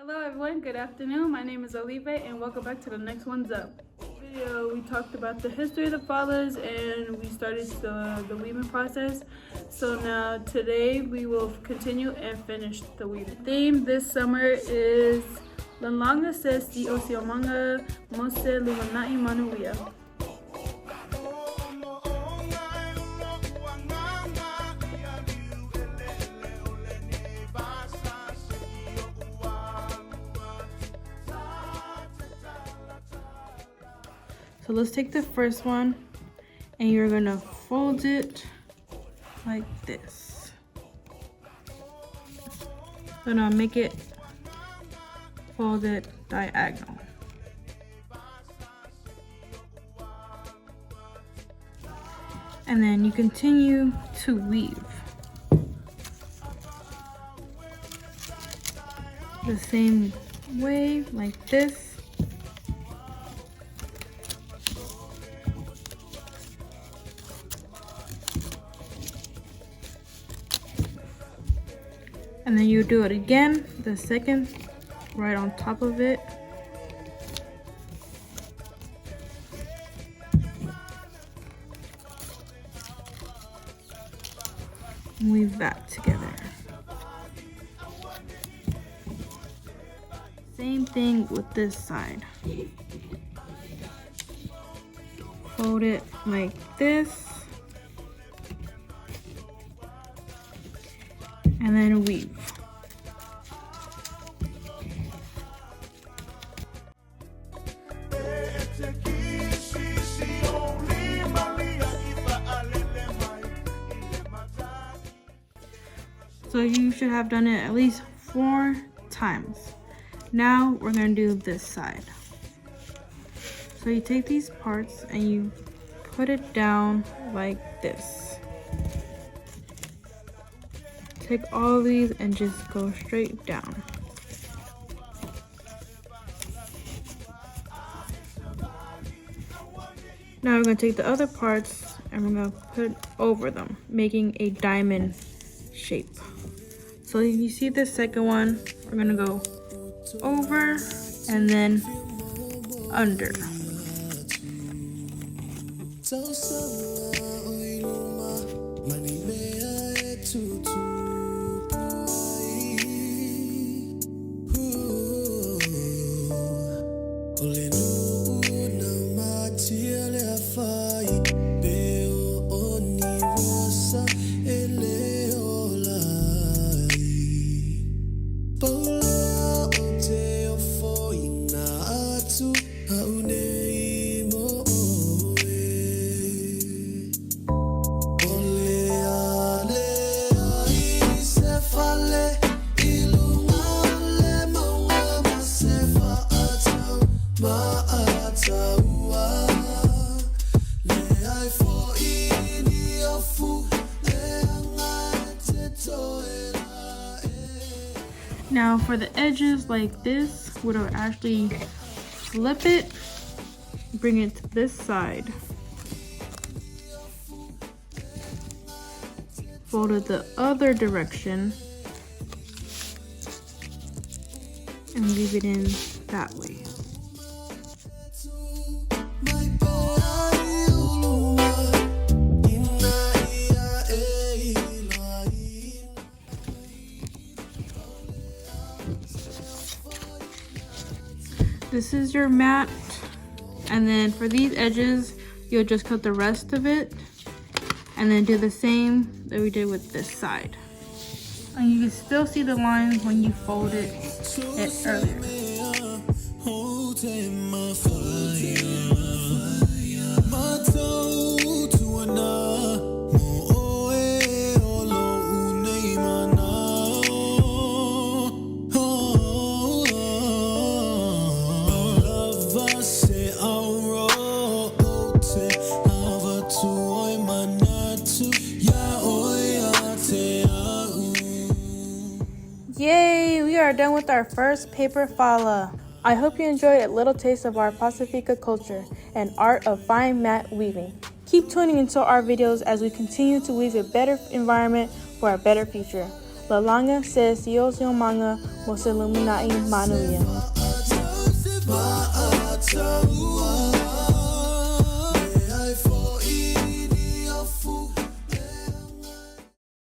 Hello everyone, good afternoon. My name is Olive and welcome back to the next one's up. Video we talked about the history of the falas and we started the weaving process. So now today we will continue and finish the weaving. The theme this summer is Lanlanga says the Osiomanga Mose Lumanai Manuia. So let's take the first one and you're gonna fold it like this. So now make it fold it diagonal. And then you continue to weave. The same way, like this. And then you do it again, the second, right on top of it. And weave that together. Same thing with this side. Fold it like this. And then weave. So you should have done it at least 4 times. Now we're gonna do this side. So you take these parts and you put it down like this. Take all of these and just go straight down. Now we're going to take the other parts and we're going to put over them, making a diamond shape. So you see the second one, we're going to go over and then under. Now for the edges like this, we'll actually flip it, bring it to this side, fold it the other direction, and leave it in that way. This is your mat, and then for these edges you'll just cut the rest of it and then do the same that we did with this side, and you can still see the lines when you fold it earlier. Yay! We are done with our first paper fala. I hope you enjoyed a little taste of our Pacifica culture and art of fine mat weaving. Keep tuning into our videos as we continue to weave a better environment for a better future. Lalanga says Dios yung mga mo sa luminaing manuya.